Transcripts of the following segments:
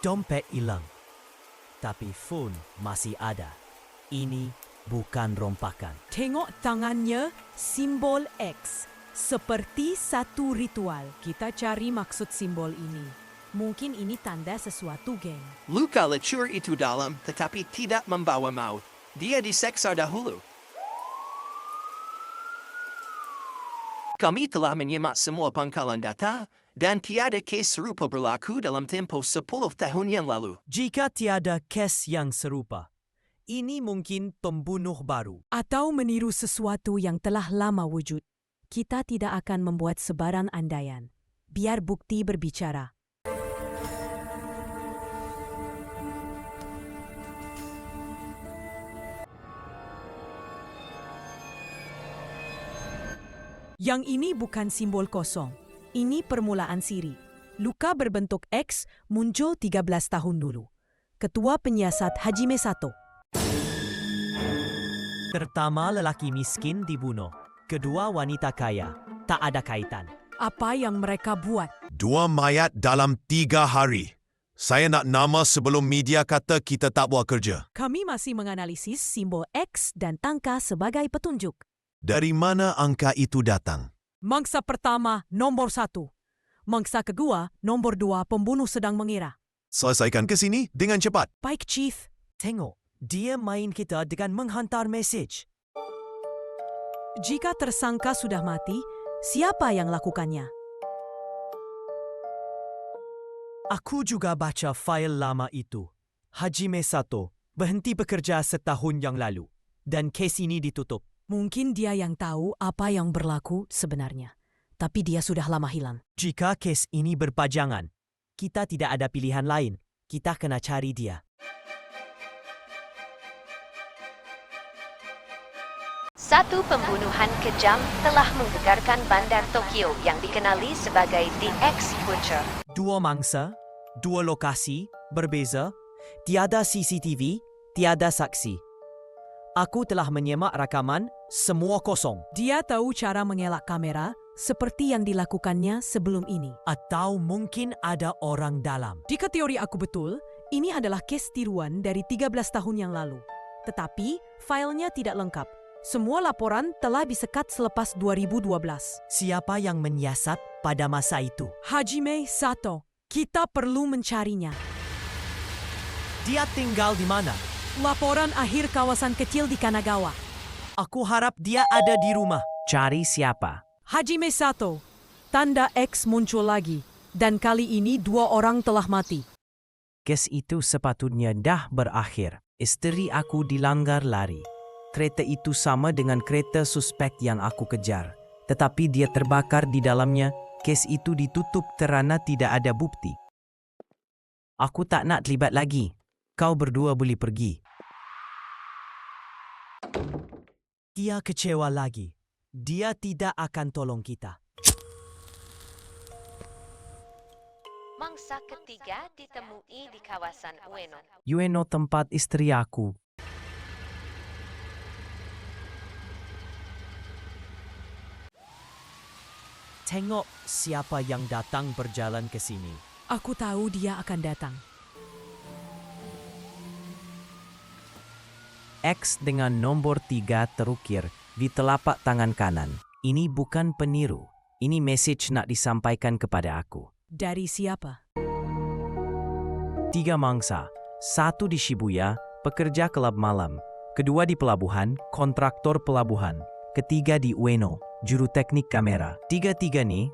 Dompet hilang, tapi phone masih ada. Ini bukan rompakan. Tengok tangannya, simbol X. Seperti satu ritual. Kita cari maksud simbol ini. Mungkin ini tanda sesuatu, geng. Luka lecur itu dalam, tetapi tidak membawa maut. Dia diseksa dahulu. Kami telah menyimak semua pangkalan data, dan tiada kes serupa berlaku dalam tempoh 10 tahun yang lalu. Jika tiada kes yang serupa, ini mungkin pembunuh baru. Atau meniru sesuatu yang telah lama wujud. Kita tidak akan membuat sebaran andaian. Biar bukti berbicara. Yang ini bukan simbol kosong. Ini permulaan siri. Luka berbentuk X muncul 13 tahun dulu. Ketua penyiasat Hajime Sato. Pertama, lelaki miskin dibunuh. Kedua, wanita kaya. Tak ada kaitan. Apa yang mereka buat? 2 mayat dalam 3 hari. Saya nak nama sebelum media kata kita tak buat kerja. Kami masih menganalisis simbol X dan angka sebagai petunjuk. Dari mana angka itu datang? Mangsa pertama, nombor 1. Mangsa kedua, nombor 2, pembunuh sedang mengira. Selesaikan ke sini dengan cepat. Baik, Chief. Tengok, dia main kita dengan menghantar mesej. Jika tersangka sudah mati, siapa yang lakukannya? Aku juga baca fail lama itu. Hajime Sato berhenti bekerja setahun yang lalu. Dan kes ini ditutup. Mungkin dia yang tahu apa yang berlaku sebenarnya. Tapi dia sudah lama hilang. Jika kes ini berpajangan, kita tidak ada pilihan lain. Kita kena cari dia. Satu pembunuhan kejam telah menggegarkan bandar Tokyo yang dikenali sebagai The X Butcher. 2 mangsa, 2 lokasi, berbeza, tiada CCTV, tiada saksi. Aku telah menyemak rakaman, semua kosong. Dia tahu cara mengelak kamera seperti yang dilakukannya sebelum ini. Atau mungkin ada orang dalam. Jika teori aku betul, ini adalah kes tiruan dari 13 tahun yang lalu. Tetapi, filenya tidak lengkap. Semua laporan telah disekat selepas 2012. Siapa yang menyiasat pada masa itu? Hajime Sato. Kita perlu mencarinya. Dia tinggal di mana? Laporan akhir kawasan kecil di Kanagawa. Aku harap dia ada di rumah. Cari siapa? Hajime Sato. Tanda X muncul lagi. Dan kali ini 2 orang telah mati. Kes itu sepatutnya dah berakhir. Isteri aku dilanggar lari. Kereta itu sama dengan kereta suspek yang aku kejar. Tetapi dia terbakar di dalamnya. Kes itu ditutup kerana tidak ada bukti. Aku tak nak terlibat lagi. Kau berdua boleh pergi. Dia kecewa lagi. Dia tidak akan tolong kita. Mangsa ketiga ditemui di kawasan Ueno. Ueno tempat istri aku. Tengok siapa yang datang berjalan ke sini. Aku tahu dia akan datang. X dengan nombor 3 terukir di telapak tangan kanan. Ini bukan peniru. Ini mesej nak disampaikan kepada aku. Dari siapa? 3 mangsa. 1 di Shibuya, pekerja kelab malam. Kedua di pelabuhan, kontraktor pelabuhan. Ketiga di Ueno, juru teknik kamera. 3-3 ni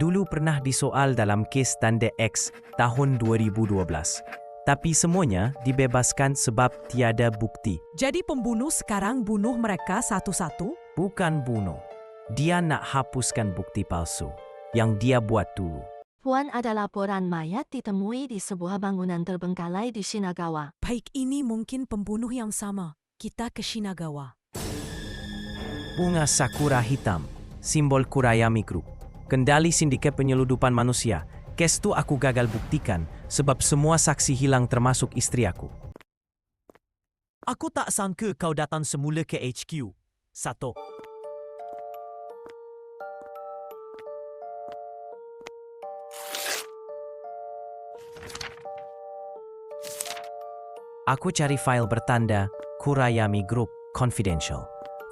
dulu pernah disoal dalam kes tanda X tahun 2012. Tapi semuanya dibebaskan sebab tiada bukti. Jadi pembunuh sekarang bunuh mereka satu-satu? Bukan bunuh. Dia nak hapuskan bukti palsu yang dia buat dulu. Puan, ada laporan mayat ditemui di sebuah bangunan terbengkalai di Shinagawa. Baik, ini mungkin pembunuh yang sama. Kita ke Shinagawa. Bunga sakura hitam, simbol Kurayami Group. Kendali sindiket penyeludupan manusia. Kes tu aku gagal buktikan sebab semua saksi hilang termasuk istri aku. Aku tak sangka kau datang semula ke HQ, Sato. Aku cari file bertanda Kurayami Group Confidential.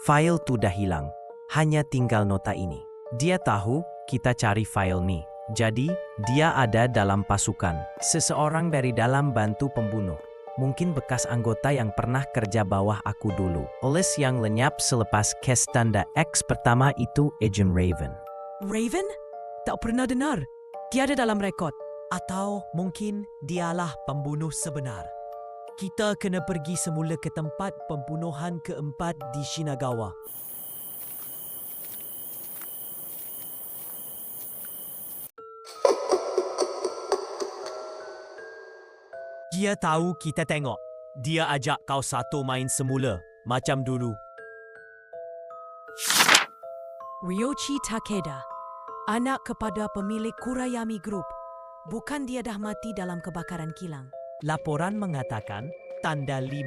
File tu dah hilang. Hanya tinggal nota ini. Dia tahu kita cari file nih. Jadi, dia ada dalam pasukan. Seseorang dari dalam bantu pembunuh. Mungkin bekas anggota yang pernah kerja bawah aku dulu. Oles yang lenyap selepas kes tanda X pertama itu Agent Raven. Raven? Tak pernah dengar. Tiada dalam rekod. Atau mungkin dialah pembunuh sebenar. Kita kena pergi semula ke tempat pembunuhan keempat di Shinagawa. Dia tahu kita tengok. Dia ajak kau satu main semula, macam dulu. Ryoichi Takeda, anak kepada pemilik Kurayami Group. Bukan dia dah mati dalam kebakaran kilang. Laporan mengatakan tanda 5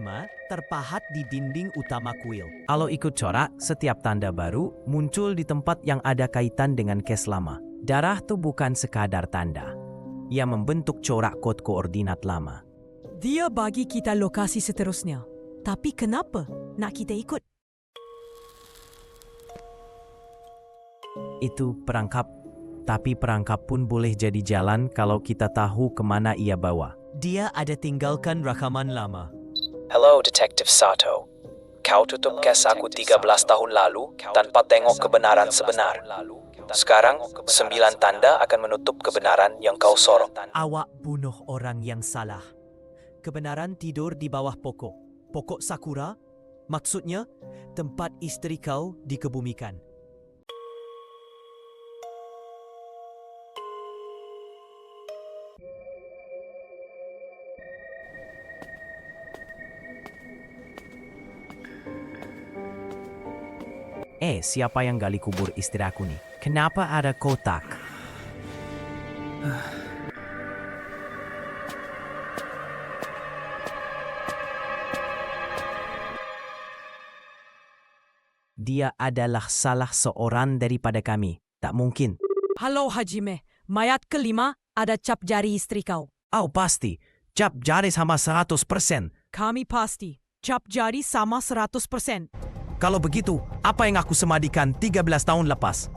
terpahat di dinding utama kuil. Kalau ikut corak, setiap tanda baru muncul di tempat yang ada kaitan dengan kes lama. Darah tu bukan sekadar tanda. Ia membentuk corak kod koordinat lama. Dia bagi kita lokasi seterusnya. Tapi kenapa nak kita ikut? Itu perangkap. Tapi perangkap pun boleh jadi jalan kalau kita tahu kemana ia bawa. Dia ada tinggalkan rakaman lama. Hello, Detective Sato. Kau tutup kes aku 13 tahun lalu tanpa tengok kebenaran sebenar. Sekarang, 9 tanda akan menutup kebenaran yang kau sorong. Awak bunuh orang yang salah. Kebenaran tidur di bawah pokok. Pokok sakura? Maksudnya, tempat isteri kau dikebumikan. Siapa yang gali kubur istri aku nih? Kenapa ada kotak? Dia adalah salah seorang daripada kami. Tak mungkin. Halo Hajime, mayat kelima ada cap jari istri kau. Pasti. Cap jari sama 100%. Kami pasti. Cap jari sama 100%. Kalau begitu, apa yang aku semadikan 13 tahun lepas?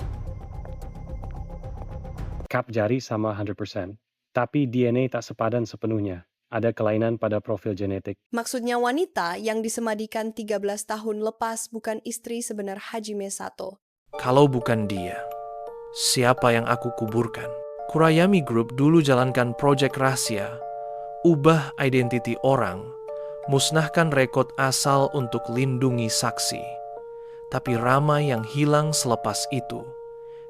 Cap jari sama 100%, tapi DNA tak sepadan sepenuhnya. Ada kelainan pada profil genetik. Maksudnya wanita yang disemadikan 13 tahun lepas bukan istri sebenar Hajime Sato. Kalau bukan dia, siapa yang aku kuburkan? Kurayami Group dulu jalankan proyek rahasia, ubah identiti orang, musnahkan rekod asal untuk lindungi saksi. Tapi Rama yang hilang selepas itu.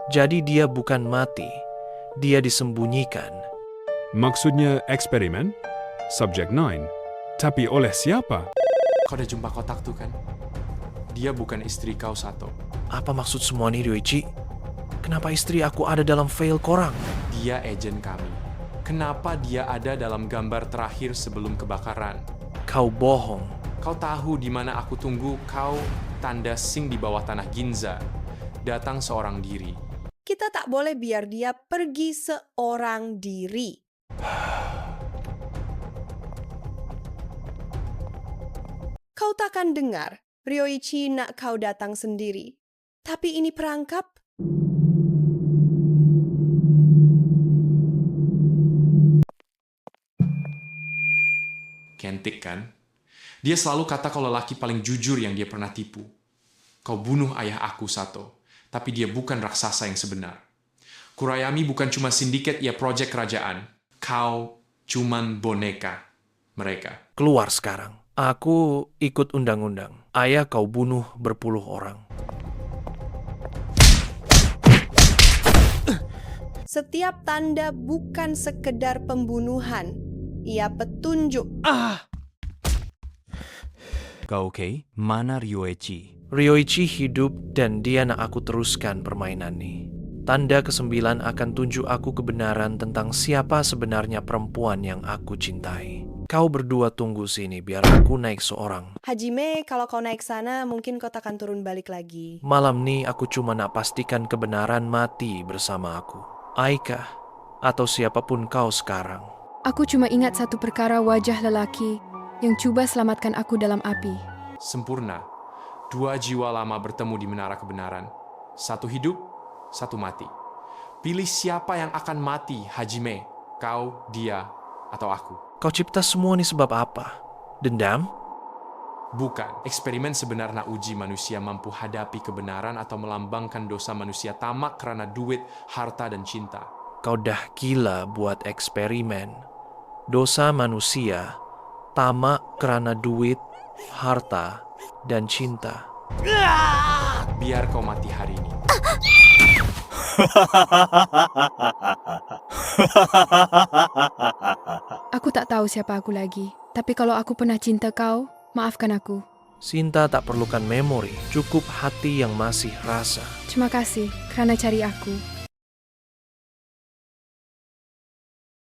Jadi dia bukan mati, dia disembunyikan. Maksudnya eksperimen? Subject 9. Tapi oleh siapa? Kau udah jumpa kotak tuh kan? Dia bukan istri kau, Sato. Apa maksud semua ini, Ryoichi? Kenapa istri aku ada dalam file korang? Dia agen kami. Kenapa dia ada dalam gambar terakhir sebelum kebakaran? Kau bohong. Kau tahu di mana aku tunggu kau tanda sing di bawah tanah Ginza. Datang seorang diri. Kita tak boleh biar dia pergi seorang diri. Kau takkan dengar Ryoichi nak kau datang sendiri. Tapi ini perangkap. Kentik kan? Dia selalu kata kau lelaki paling jujur yang dia pernah tipu. Kau bunuh ayah aku, Sato. Tapi dia bukan raksasa yang sebenar. Kurayami bukan cuma sindiket, ia proyek kerajaan. Kau cuman boneka mereka. Keluar sekarang. Aku ikut undang-undang. Ayah kau bunuh berpuluh orang. Setiap tanda bukan sekedar pembunuhan. Ia petunjuk. Kau oke? Mana Ryoichi? Ryoichi hidup dan dia nak aku teruskan permainan ini. Tanda ke-9 akan tunjuk aku kebenaran tentang siapa sebenarnya perempuan yang aku cintai. Kau berdua tunggu sini biar aku naik seorang. Hajime, kalau kau naik sana, mungkin kau takkan turun balik lagi. Malam ini aku cuma nak pastikan kebenaran mati bersama aku. Aika, atau siapapun kau sekarang. Aku cuma ingat satu perkara wajah lelaki yang coba selamatkan aku dalam api. Sempurna. 2 jiwa lama bertemu di menara kebenaran. 1 hidup, 1 mati. Pilih siapa yang akan mati, Hajime. Kau, dia, atau aku. Kau cipta semua ini sebab apa? Dendam? Bukan. Eksperimen sebenarnya uji manusia mampu hadapi kebenaran atau melambangkan dosa manusia tamak karena duit, harta, dan cinta. Kau dah gila buat eksperimen. Dosa manusia, tamak karena duit, harta, dan cinta. Biar kau mati hari ini. Aku tak tahu siapa aku lagi. Tapi kalau aku pernah cinta kau, maafkan aku. Cinta tak perlukan memori, cukup hati yang masih rasa. Terima kasih kerana cari aku.